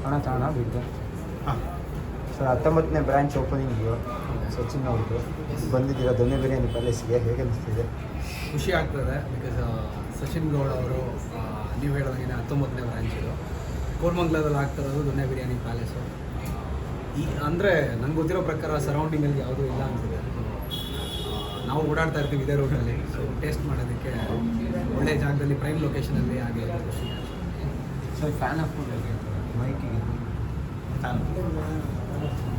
ಹಣ ಕಾರಣ ಬಿಟ್ಟು ಹಾಂ ಸರ್ 19ನೇ ಬ್ರಾಂಚ್ ಓಪನಿಂಗು ಸಚಿನ್ ಅವ್ರದ್ದು ಬಂದಿದ್ದೀರಾ ದೊಣ್ಣೆ ಬಿರಿಯಾನಿ ಪ್ಯಾಲೇಸ್ಗೆ, ಹೇಗೆ ಅನಿಸ್ತಿದೆ? ಖುಷಿ ಆಗ್ತದೆ. ಬಿಕಾಸ್ ಸಚಿನ್ ಗೌಡ ಅವರು ನೀವು ಹೇಳೋದಾಗೆ 19ನೇ ಬ್ರಾಂಚ್ ಇದು ಕೋರ್ಮಂಗ್ಲದಲ್ಲಿ ಆಗ್ತಿರೋದು ದೊಣ್ಣೆ ಬಿರಿಯಾನಿ ಪ್ಯಾಲೇಸು. ಅಂದರೆ ನಂಗೆ ಗೊತ್ತಿರೋ ಪ್ರಕಾರ ಸರೌಂಡಿಂಗಲ್ಲಿ ಯಾವುದೂ ಇಲ್ಲ ಅನಿಸಿದೆ. ನಾವು ಓಡಾಡ್ತಾ ಇರ್ತೀವಿ ಇದೇ ರೋಡಲ್ಲಿ, ಸೊ ಟೇಸ್ಟ್ ಮಾಡೋದಕ್ಕೆ ಒಳ್ಳೆಯ ಜಾಗದಲ್ಲಿ ಪ್ರೈಮ್ ಲೊಕೇಶನಲ್ಲಿ ಆಗಿ ಖುಷಿ. ಸರ್ ಫ್ಯಾನ್ ಆಫ್ ಮೈಕಿಗೆ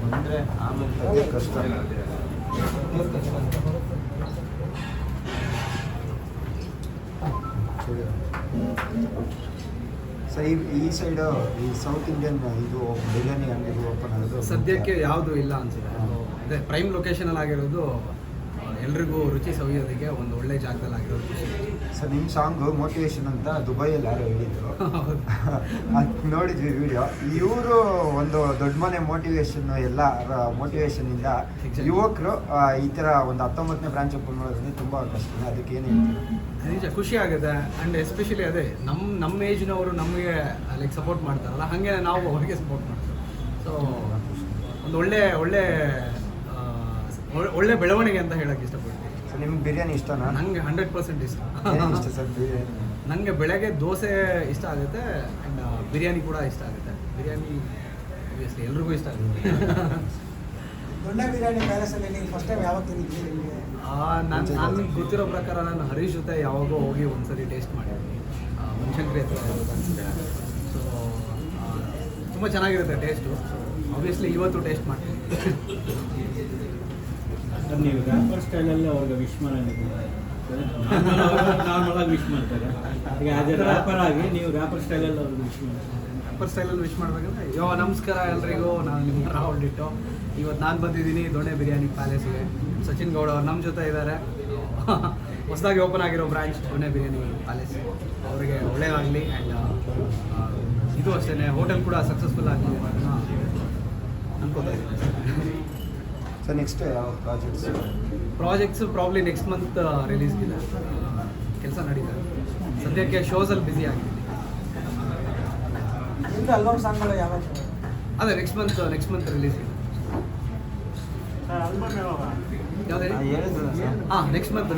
ಬಂದರೆ ಆಮೇಲೆ ಕಷ್ಟ. ಸರ್ ಈ ಸೈಡು ಈ ಸೌತ್ ಇಂಡಿಯನ್ ಇದು ಬಿರಿಯಾನಿ ಅಂಗಡಿ ಓಪನ್ ಆಗೋದು ಸದ್ಯಕ್ಕೆ ಯಾವುದೂ ಇಲ್ಲ ಅನಿಸಿದೆ. ಅದೇ ಪ್ರೈಮ್ ಲೊಕೇಶನಲ್ಲಿ ಆಗಿರೋದು ಎಲ್ರಿಗೂ ರುಚಿ ಸವಿಯೋದಕ್ಕೆ ಒಂದು ಒಳ್ಳೆ ಜಾಗದಲ್ಲಿ ಆಗಿರೋದು ಖುಷಿ. ಸರ್ ನಿಮ್ಮ ಸಾಂಗು ಮೋಟಿವೇಶನ್ ಅಂತ ದುಬೈಯಲ್ಲಿ ಯಾರೋ ಹೇಳಿದ್ರು, ಅದು ನೋಡಿದ್ವಿ ವಿಡಿಯೋ. ಇವರು ಒಂದು ದೊಡ್ಡ ಮನೆ ಮೋಟಿವೇಶನ್ ಎಲ್ಲ ಮೋಟಿವೇಶನಿಂದ ಯುವಕರು ಈ ಥರ ಒಂದು 19ನೇ ಬ್ರಾಂಚ್ ಓಪನ್ ಮಾಡೋದ್ರಿಂದ ತುಂಬ ಕಷ್ಟ. ಅದಕ್ಕೆ ಏನು ಹೇಳ್ತೀವಿ? ನಿಜ ಖುಷಿ ಆಗುತ್ತೆ. ಆ್ಯಂಡ್ ಎಸ್ಪೆಷಲಿ ಅದೇ ನಮ್ಮ ಏಜ್ನವರು ನಮಗೆ ಲೈಕ್ ಸಪೋರ್ಟ್ ಮಾಡ್ತಾರಲ್ಲ, ಹಾಗೆ ನಾವು ಅವ್ರಿಗೆ ಸಪೋರ್ಟ್ ಮಾಡ್ತೀವಿ. ಸೊ ಒಂದು ಒಳ್ಳೆ ಬೆಳವಣಿಗೆ ಅಂತ ಹೇಳಕ್ಕೆ ಇಷ್ಟಪಡ್ತೀನಿ. ಸರ್ ನಿಮ್ಗೆ ಬಿರಿಯಾನಿ ಇಷ್ಟನಾ? ನನಗೆ 100% ಇಷ್ಟ. ಇಷ್ಟ ಸರ್ ಬಿರಿಯಾನಿ? ನನಗೆ ಬೆಳಗ್ಗೆ ದೋಸೆ ಇಷ್ಟ ಆಗುತ್ತೆ ಆ್ಯಂಡ್ ಬಿರಿಯಾನಿ ಕೂಡ ಇಷ್ಟ ಆಗುತ್ತೆ. ಬಿರಿಯಾನಿ ಆಬ್ವಿಯಸ್ಲಿ ಎಲ್ರಿಗೂ ಇಷ್ಟ ಆಗುತ್ತೆ. ದೊಣ್ಣೆ ಬಿರಿಯಾನಿ ಪ್ಯಾಲೇಸಲ್ಲಿ ನೀವು ಫಸ್ಟ್ ಟೈಮ್ ಯಾವಾಗ ತಿಂದಿದ್ದೀರಿ? ನನಗೆ ಗೊತ್ತಿರೋ ಪ್ರಕಾರ ನಾನು ಹರೀಶ್ ಜೊತೆ ಯಾವಾಗೋ ಹೋಗಿ ಒಂದ್ಸರಿ ಟೇಸ್ಟ್ ಮಾಡಿದ್ದೀನಿ, ಬನಶಂಕರಿ ಹತ್ರ ಅನಿಸುತ್ತೆ. ಸೊ ತುಂಬ ಚೆನ್ನಾಗಿರುತ್ತೆ ಟೇಸ್ಟು. ಆಬ್ವಿಯಸ್ಲಿ ಇವತ್ತು ಟೇಸ್ಟ್ ಮಾಡ್ತೀನಿ. ನೀವು ರ್ಯಾಪರ್ ಸ್ಟೈಲಲ್ಲಿ ಅವ್ರಿಗೆ ವಿಶ್ ಮಾಡೋಕ್ಕೆ ನಾರ್ಮಲಾಗಿ ವಿಶ್ ಮಾಡ್ತಾರೆ. ಈಗ ಆಸ್ ಎ ರ್ಯಾಪರ್ ಆಗಿ ನೀವು ರ್ಯಾಪರ್ ಸ್ಟೈಲಲ್ಲಿ ಅವ್ರಿಗೆ ವಿಶ್ ಮಾಡ್ತಾರೆ. ರ್ಯಾಪರ್ ಸ್ಟೈಲಲ್ಲಿ ವಿಶ್ ಮಾಡಬೇಕಂದ್ರೆ ನಮಸ್ಕಾರ ಎಲ್ರಿಗೂ, ನಾನು ನಿಮ್ಮ ರಾಹುಲ್ ಡಿಟ್ಟು. ಇವತ್ತು ನಾನು ಬಂದಿದ್ದೀನಿ ದೊಣ್ಣೆ ಬಿರಿಯಾನಿ ಪ್ಯಾಲೇಸ್ಗೆ. ಸಚಿನ್ ಗೌಡ ಅವ್ರು ನಮ್ಮ ಜೊತೆ ಇದ್ದಾರೆ. ಹೊಸದಾಗಿ ಓಪನ್ ಆಗಿರೋ ಬ್ರಾಂಚ್ ದೊಣ್ಣೆ ಬಿರಿಯಾನಿ ಪ್ಯಾಲೇಸ್. ಅವರಿಗೆ ಒಳ್ಳೆಯದಾಗಲಿ. ಆ್ಯಂಡ್ ಇದು ಅಷ್ಟೇ, ಹೋಟೆಲ್ ಕೂಡ ಸಕ್ಸಸ್ಫುಲ್ ಆಗಲಿ ಅಂತ ಅನ್ಕೋತಾ ಇದ್ದೀನಿ. ಸರ್ ನೆಕ್ಸ್ಟ್ ಯಾವ ಪ್ರಾಜೆಕ್ಟ್ಸು ಪ್ರಾಬ್ಲಿ ನೆಕ್ಸ್ಟ್ ಮಂತ್ ರಿಲೀಸ್ಗಿದೆ, ಕೆಲಸ ನಡೀತದೆ. ಸದ್ಯಕ್ಕೆ ಶೋಸಲ್ಲಿ ಬ್ಯುಸಿ ಆಗಿದ್ದೀನಿ. ನಿಮ್ದು ಆಲ್ಬಮ್ ಸಾಂಗ್ಗಳು ಯಾವಾಗ? ಅದೇ ನೆಕ್ಸ್ಟ್ ಮಂತ್ ರಿಲೀಸ್ ಇದೆ. ಆಲ್ಬಮ್ ಯಾವಾಗ? ಯಾವುದೇ ಹೇಳಿದ್ರು ಸರ್. ಹಾಂ ನೆಕ್ಸ್ಟ್ ಮಂತ್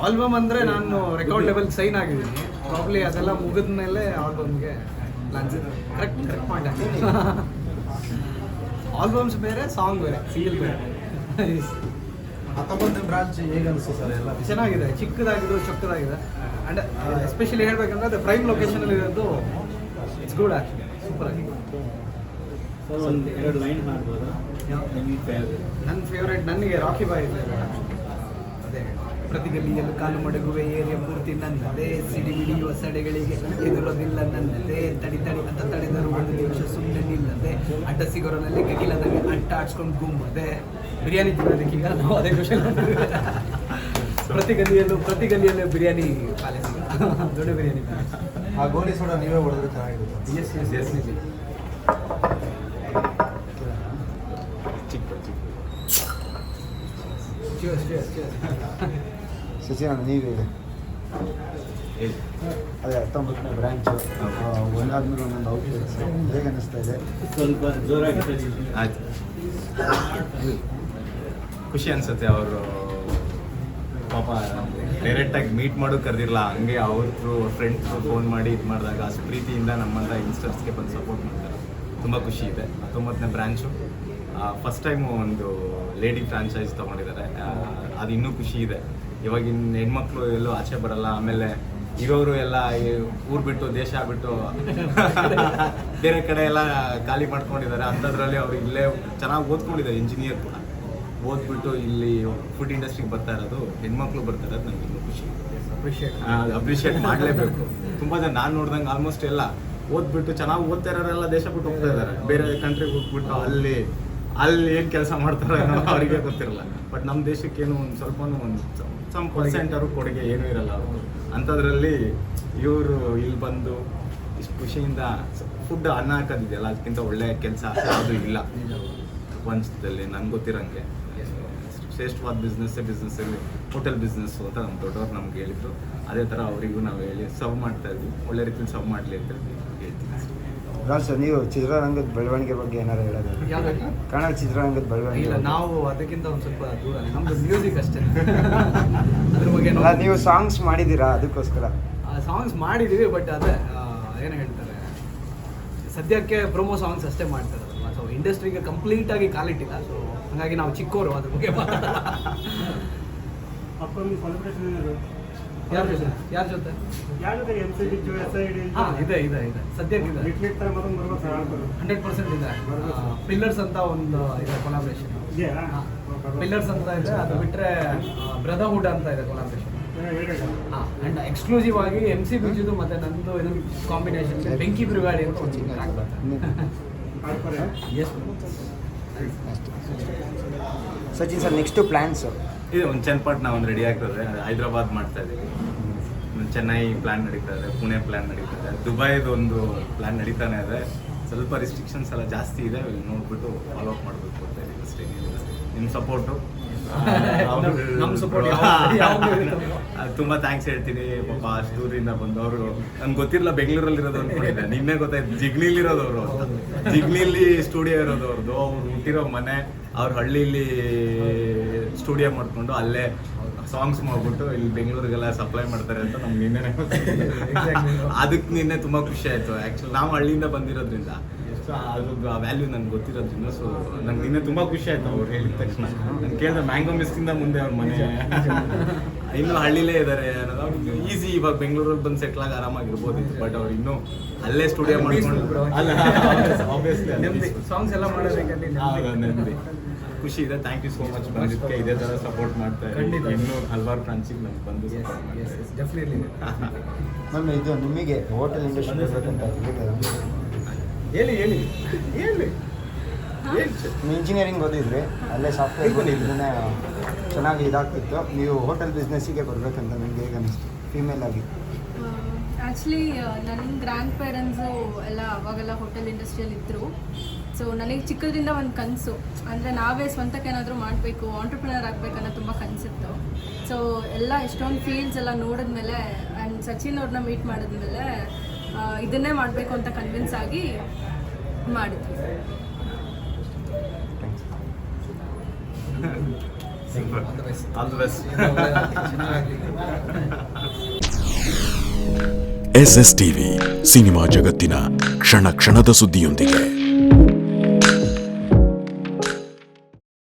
ಆಲ್ಬಮ್ ಅಂದರೆ ನಾನು ರೆಕಾರ್ಡ್ ಲೆವೆಲ್ ಸೈನ್ ಆಗಿದ್ದೀನಿ. ಪ್ರಾಬ್ಲಿ ಅದೆಲ್ಲ ಮುಗಿದ ಮೇಲೆ ಆಲ್ಬಮ್ಗೆ ಪ್ಲಾನ್ಸ್ ಇದೆ. ಕರೆಕ್ಟ್ ಪಾಯಿಂಟ್ ಆಗಿದೆ. ಆಲ್ಬಮ್ಸ್ ಬೇರೆ, ಸಾಂಗ್ ಬೇರೆ, ಸಿಂಗಲ್ ಬೇರೆ. 19ನೇ ಬ್ರಾಂಚ್ ಹೇಗೆ ಅನಿಸ್ತು ಸರ್? ಎಲ್ಲ ಚೆನ್ನಾಗಿದೆ, ಚಿಕ್ಕದಾಗಿದೆ, ಚೊಕ್ಕದಾಗಿದೆ. ಆ್ಯಂಡ್ ಎಸ್ಪೆಷಲಿ ಹೇಳಬೇಕಂದ್ರೆ ಅದು ಪ್ರೈಮ್ ಲೊಕೇಶನಲ್ಲಿ ಇರೋದು ಇಟ್ಸ್ ಗುಡ್ ಆ್ಯಕ್ಚುಲಿ, ಸೂಪರ್ ಆಗಿದೆ. ಸರ್ ಒಂದು 2 ಲೈನ್ ಮಾಡ್ಬೋದಾ? ನನ್ನ ಫೇವ್ರೇಟ್ ನನಗೆ ರಾಕಿ ಬಾಯ್ ಇದೆ. ಅದೇ ಪ್ರತಿ ಗಲ್ಲಿಯಲ್ಲೂ ಕಾಲು ಮಡಗುವೆ ಏರಿಯಾ ಪೂರ್ತಿ ನನ್ನದೇ, ಸಿಡಿ ಬಿಡಿಯುವ ಸಡೆಗಳಿಗೆ ಎದುರೋದಿಲ್ಲ ನನ್ನದೇ, ತಡಿ ಅಂತ ತಡೆದರು ಒಂದು ನಿಮಿಷ ಸುಮ್ಮನೆ ನಿಲ್ಲದೆ, ಅಡ್ಡ ಸಿಗೋರಲ್ಲಿ ಕಗಿಲದಂಗೆ ಅಡ್ಡ ಆಡ್ಸ್ಕೊಂಡು ಗುಮ್ಮದೆ. ಬಿರಿಯಾನಿ ತಿನ್ನೋದಕ್ಕೀಗ ನಾವು ಅದೇ ಖುಷಿ. ಪ್ರತಿ ಗಲ್ಲಿಯಲ್ಲೂ ಬಿರಿಯಾನಿ ಪ್ಯಾಲೇಸ್, ದೊಡ್ಡ ಬಿರಿಯಾನಿ ಪ್ಯಾಲೇಸ್. ಆ ಗೋಲಿ ಸೋಡಾ ನೀವೇ ಹೊಡೆದ್ರೆ ಚೆನ್ನಾಗಿರುತ್ತೆ. ಎಸ್ ಸಚಿನ್ ನೀವು ಹೇಳಿ. ಅದೇ 19ನೇ ಬ್ರಾಂಚು ಒಂದಾದ್ಮೇಲೆ ಒಂದೊಂದು ಔಟ್ಲೆಟ್ಸ್ ಹೇಗೆ ಅನ್ನಿಸ್ತಾ ಇದೆ? ಸ್ವಲ್ಪ ಜೋರಾಗಿ ಆಯ್ತು, ಖುಷಿ ಅನಿಸುತ್ತೆ. ಅವರು ಪಾಪ ಡೈರೆಕ್ಟಾಗಿ ಮೀಟ್ ಮಾಡೋಕೆ ಕರೆದಿರಲ್ಲ, ಹಂಗೆ ಅವ್ರ ಫ್ರೆಂಡ್ಸ್ ಫೋನ್ ಮಾಡಿ ಇದು ಮಾಡಿದಾಗ ಅಷ್ಟು ಪ್ರೀತಿಯಿಂದ ನಮ್ಮಂಥ ಯಂಗ್ಸ್ಟರ್ಸ್ಗೆ ಬಂದು ಸಪೋರ್ಟ್ ಮಾಡ್ತಾರೆ. ತುಂಬ ಖುಷಿ ಇದೆ. 19ನೇ ಬ್ರಾಂಚು ಫಸ್ಟ್ ಟೈಮು ಒಂದು ಲೇಡಿ ಫ್ರಾಂಚೈಸ್ ತೊಗೊಂಡಿದ್ದಾರೆ. ಅದು ಇನ್ನೂ ಖುಷಿ ಇದೆ. ಇವಾಗಿನ ಹೆಣ್ಮಕ್ಳು ಎಲ್ಲೂ ಆಚೆ ಬರಲ್ಲ. ಆಮೇಲೆ ಇರೋರು ಎಲ್ಲ ಊರು ಬಿಟ್ಟು ದೇಶ ಬಿಟ್ಟು ಬೇರೆ ಕಡೆ ಎಲ್ಲ ಖಾಲಿ ಮಾಡ್ಕೊಂಡಿದ್ದಾರೆ. ಅಂಥದ್ರಲ್ಲಿ ಅವರು ಇಲ್ಲೇ ಚೆನ್ನಾಗಿ ಓದ್ಕೊಂಡಿದ್ದಾರೆ, ಇಂಜಿನಿಯರ್ ಕೂಡ ಓದ್ಬಿಟ್ಟು ಇಲ್ಲಿ ಫುಡ್ ಇಂಡಸ್ಟ್ರಿಗೆ ಬರ್ತಾ ಇರೋದು, ಹೆಣ್ಮಕ್ಳು ಬರ್ತಾ ಇರೋದು ನನಗೆ ಇನ್ನೂ ಖುಷಿ. ಅಪ್ರಿಷಿಯೇಟ್ ಮಾಡಲೇಬೇಕು. ತುಂಬ ಜನ ನಾನು ನೋಡ್ದಂಗೆ ಆಲ್ಮೋಸ್ಟ್ ಎಲ್ಲ ಓದ್ಬಿಟ್ಟು ಚೆನ್ನಾಗಿ ಓದ್ತಾ ಇರೋರೆಲ್ಲ ದೇಶ ಬಿಟ್ಟು ಹೋಗ್ತಾ ಇದ್ದಾರೆ. ಬೇರೆ ಕಂಟ್ರಿಗೆ ಹೋಗ್ಬಿಟ್ಟು ಅಲ್ಲಿ ಏನು ಕೆಲಸ ಮಾಡ್ತಾರೋ ಅವರಿಗೆ ಗೊತ್ತಿರಲ್ಲ. ಬಟ್ ನಮ್ಮ ದೇಶಕ್ಕೇನು ಒಂದು ಸ್ವಲ್ಪ ಒಂದು ಸಮ್ ಪರ್ಸೆಂಟ್ ಅವರು ಕೊಡುಗೆ ಏನೂ ಇರಲ್ಲ ಅವರು. ಅಂಥದ್ರಲ್ಲಿ ಇವರು ಇಲ್ಲಿ ಬಂದು ಇಷ್ಟು ಖುಷಿಯಿಂದ ಫುಡ್ ಅನ್ನ ಹಾಕೋದಿದೆಯಲ್ಲ, ಅದಕ್ಕಿಂತ ಒಳ್ಳೆಯ ಕೆಲಸ ಯಾವುದೂ ಇಲ್ಲ ಪ್ರಪಂಚದಲ್ಲಿ ನನಗೆ ಗೊತ್ತಿರೋಂಗೆ. ಶ್ರೇಷ್ಠವಾದ ಬಿಸ್ನೆಸ್ಸಲ್ಲಿ ಹೋಟೆಲ್ ಬಿಸ್ನೆಸ್ಸು ಅಂತ ನಮ್ಮ ದೊಡ್ಡವ್ರು ನಮ್ಗೆ ಹೇಳಿದ್ರು. ಅದೇ ಥರ ಅವರಿಗೂ ನಾವು ಹೇಳಿ ಸರ್ವ್ ಮಾಡ್ತಾ ಇದ್ವಿ, ಒಳ್ಳೆ ರೀತಿಯಲ್ಲಿ ಸರ್ವ್ ಮಾಡಲಿ ಅಂತ ಹೇಳ್ತೀನಿ. ಸರ್ ನೀವು ಚಿತ್ರರಂಗದ ಬೆಳವಣಿಗೆ ಬಗ್ಗೆ ಏನಾರು ಹೇಳೋದು? ಯಾವ್ದಾಗಿ ಕನ್ನಡ ಚಿತ್ರರಂಗದ ಬೆಳವಣಿಗೆ ಇಲ್ಲ, ಬಗ್ಗೆ. ನಾವು ಅದಕ್ಕಿಂತ ಒಂದು ಸ್ವಲ್ಪ ದೂರ, ನಮ್ದು ಮ್ಯೂಸಿಕ್ ಅಷ್ಟೇ. ಅದ್ರ ಬಗ್ಗೆ ಅಲ್ಲ, ನೀವು ಸಾಂಗ್ಸ್ ಮಾಡಿದ್ದೀರಾ ಅದಕ್ಕೋಸ್ಕರ? ಸಾಂಗ್ಸ್ ಮಾಡಿದೀವಿ, ಬಟ್ ಅದೇ ಏನು ಹೇಳ್ತಾರೆ, ಸದ್ಯಕ್ಕೆ ಪ್ರೊಮೋ ಸಾಂಗ್ಸ್ ಅಷ್ಟೇ ಮಾಡ್ತಾರಲ್ವ. ಸೊ ಇಂಡಸ್ಟ್ರಿಗೆ ಕಂಪ್ಲೀಟ್ ಆಗಿ ಕಾಲಿಟ್ಟಿಲ್ಲ. ಸೊ ಹಾಗಾಗಿ ನಾವು ಚಿಕ್ಕವರು ಅದ್ರ ಬಗ್ಗೆ ಮಾತಾಡಲ್ಲ. ಯಾರ ಜೊತೆ ಹಾಂ ಇದೆ ಸದ್ಯಕ್ಕೆ ಇದೆ, 100% ಇದೆ. ಪಿಲ್ಲರ್ಸ್ ಅಂತ ಒಂದು ಇದೆ ಕೊಲಾಬ್ರೇಷನ್. ಪಿಲ್ಲರ್ಸ್ ಅಂತ ಇದೆ, ಅದು ಬಿಟ್ಟರೆ ಬ್ರದರ್ಹುಡ್ ಅಂತ ಇದೆ ಕೊಲಾಬ್ರೇಷನ್. ಹಾಂ, ಆ್ಯಂಡ್ ಎಕ್ಸ್ಕ್ಲೂಸಿವ್ ಆಗಿ MC ಬಿಜುದು ಮತ್ತು ನಂದು ಇನ್ನೊಂದು ಕಾಂಬಿನೇಷನ್ ಬೆಂಕಿ ಬಿರುಗಾಳಿ ಅಂತ ಒಂದು ಟ್ರ್ಯಾಕ್ ಬರ್ತದೆ. Yes Sachin sir, next plans? ಇದು ಒಂದು ಚನ್ನಪಟ್ಟಣ ಒಂದು ರೆಡಿ ಆಗ್ತದೆ, ಹೈದ್ರಾಬಾದ್ ಮಾಡ್ತಾ ಇದ್ದೀವಿ, ಚೆನ್ನೈ ಪ್ಲ್ಯಾನ್ ನಡೀತಾ ಇದೆ, ಪುಣೆ ಪ್ಲ್ಯಾನ್ ನಡೀತಾ ಇದೆ, ದುಬೈದು ಒಂದು ಪ್ಲ್ಯಾನ್ ನಡೀತಾನೆ ಇದೆ. ಸ್ವಲ್ಪ ರಿಸ್ಟ್ರಿಕ್ಷನ್ಸ್ ಎಲ್ಲ ಜಾಸ್ತಿ ಇದೆ, ನೋಡ್ಬಿಟ್ಟು ಫಾಲೋ ಅಪ್ ಮಾಡಬೇಕು ಅಂತ ಇದೆ ಅಷ್ಟೇ. ನಿಮ್ಮ ಸಪೋರ್ಟು ನಮ್ಮ ಸಪೋರ್ಟ್ ತುಂಬ ಥ್ಯಾಂಕ್ಸ್ ಹೇಳ್ತೀನಿ. ಪಾಪ ಅಷ್ಟು ದೂರಿಂದ ಬಂದವರು, ನನ್ಗೆ ಗೊತ್ತಿರಲಿಲ್ಲ ಬೆಂಗಳೂರಲ್ಲಿರೋದು ಅಂದ್ಕೊಂಡಿದ್ದೆ. ನಿನ್ನೆ ಗೊತ್ತಾಯ್ತು ಜಿಗ್ನಿಲಿರೋದು ಅವರು ಅಂತ. ಜಿಗ್ನಿಲಿ ಸ್ಟುಡಿಯೋ ಇರೋದು ಅವ್ರದ್ದು, ಅವ್ರು ಹುಟ್ಟಿರೋ ಮನೆ, ಅವ್ರ ಹಳ್ಳಿಲಿ ಸ್ಟುಡಿಯೋ ಮಾಡಿಕೊಂಡು ಅಲ್ಲೇ ಸಾಂಗ್ಸ್ ಮಾಡ್ಬಿಟ್ಟು ಇಲ್ಲಿ ಬೆಂಗಳೂರಿಗೆಲ್ಲ ಸಪ್ಲೈ ಮಾಡ್ತಾರೆ ಅಂತ ನಮ್ಗೆ ನಿನ್ನೆ ಅದಕ್ಕೆ ನಿನ್ನೆ ತುಂಬ ಖುಷಿ ಆಯಿತು. ಆ್ಯಕ್ಚುಲಿ ನಾವು ಹಳ್ಳಿಯಿಂದ ಬಂದಿರೋದ್ರಿಂದ, ಸೊ ಅದ್ರದ್ದು ಆ ವ್ಯಾಲ್ಯೂ ನನಗೆ ಗೊತ್ತಿರೋದ್ರಿಂದ, ಸೊ ನಂಗೆ ನಿನ್ನೆ ತುಂಬ ಖುಷಿ ಆಯಿತು ಅವ್ರು ಹೇಳಿದ ತಕ್ಷಣ. ನಾನು ಕೇಳಿದೆ ಮ್ಯಾಂಗೋ ಮಿಸ್ಕಿಂದ ಮುಂದೆ ಅವ್ರ ಮನೆ ಇನ್ನೂ ಹಳ್ಳಿಲೇ ಇದ್ದಾರೆ ಅನ್ನೋದು. ಅವ್ರಿಗೆ ಈಸಿ ಇವಾಗ ಬೆಂಗಳೂರಲ್ಲಿ ಬಂದು ಸೆಟ್ಲ್ ಆಗಿ ಆರಾಮಾಗಿರ್ಬೋದಿತ್ತು, ಬಟ್ ಅವ್ರು ಇನ್ನೂ ಅಲ್ಲೇ ಸ್ಟುಡಿಯೋ ಮಾಡ್ಕೊಂಡು ಅಲ್ಲ ಆಬ್ವಿಯಸ್ಲಿ ಸಾಂಗ್ಸ್ ಎಲ್ಲ ಮಾಡೋದಕ್ಕೆ ನೆಮ್ಮದಿ ಖುಷಿ ಇದೆ. ಥ್ಯಾಂಕ್ ಯು ಸೋ ಮಚ್ ಬಂದಿದ್ದಕ್ಕೆ. ಇದೇ ಥರ ಸಪೋರ್ಟ್ ಮಾಡ್ತಾ ಖಂಡಿತ. ಇನ್ನೂ ಹಲವಾರು ಬ್ರಾಂಚಿಗೆ ನಮ್ಗೆ ಬಂದು ಸಪೋರ್ಟ್ ಮಾಡ್ತಾರೆ. ಡೆಫಿನೆಟ್ಲಿ. ಮ್ಯಾಮ್, ಇದು ನಿಮಗೆ ಹೋಟೆಲ್ ಇಂಡಸ್ಟ್ರಿ ಬೇಕಂತ ಹೇಳಿ ನೀವು ಇಂಜಿನಿಯರಿಂಗ್ ಓದಿದ್ರಿ, ಅಲ್ಲೇ ಸಾಫ್ಟ್ವೇರ್ ಇದನ್ನೇ ಚೆನ್ನಾಗಿ ಇದಾಗ್ತಿತ್ತು. ನೀವು ಹೋಟೆಲ್ ಬಿಸ್ನೆಸ್ಸಿಗೆ ಬರಬೇಕಂತ ನಿಮ್ಗೆ ಹೇಗೆ ಅನ್ನಿಸ್ತು ಫೀಮೇಲ್ ಆಗಿ? ಆ್ಯಕ್ಚುಲಿ ನನ್ನ ಗ್ರ್ಯಾಂಡ್ ಪೇರೆಂಟ್ಸು ಎಲ್ಲ ಅವಾಗೆಲ್ಲ ಹೋಟೆಲ್ ಇಂಡಸ್ಟ್ರಿಯಲ್ಲಿ ಇದ್ದರು. ಸೊ ನನಗೆ ಚಿಕ್ಕದ್ರಿಂದ ಒಂದು ಕನಸು, ಅಂದರೆ ನಾವೇ ಸ್ವಂತಕ್ಕೆ ಏನಾದರೂ ಮಾಡಬೇಕು, ಆಂಟ್ರಪ್ರಿನರ್ ಆಗಬೇಕನ್ನೋ ತುಂಬ ಕನಸಿತ್ತು. ಸೊ ಎಲ್ಲ ಎಷ್ಟೊಂದು ಫೀಲ್ಡ್ಸ್ ಎಲ್ಲ ನೋಡಿದ್ಮೇಲೆ ಆ್ಯಂಡ್ ಸಚಿನ್ ಅವ್ರನ್ನ ಮೀಟ್ ಮಾಡಿದ್ಮೇಲೆ ಇದನ್ನೇ ಮಾಡಬೇಕು ಅಂತ ಕನ್ವಿನ್ಸ್ ಆಗಿ ಮಾಡಿದ್ವಿ. All the best. SS TV cinema ಜಗತ್ತಿನ ಕ್ಷಣ ಕ್ಷಣದ ಸುದ್ದಿಯೊಂದಿಗೆ.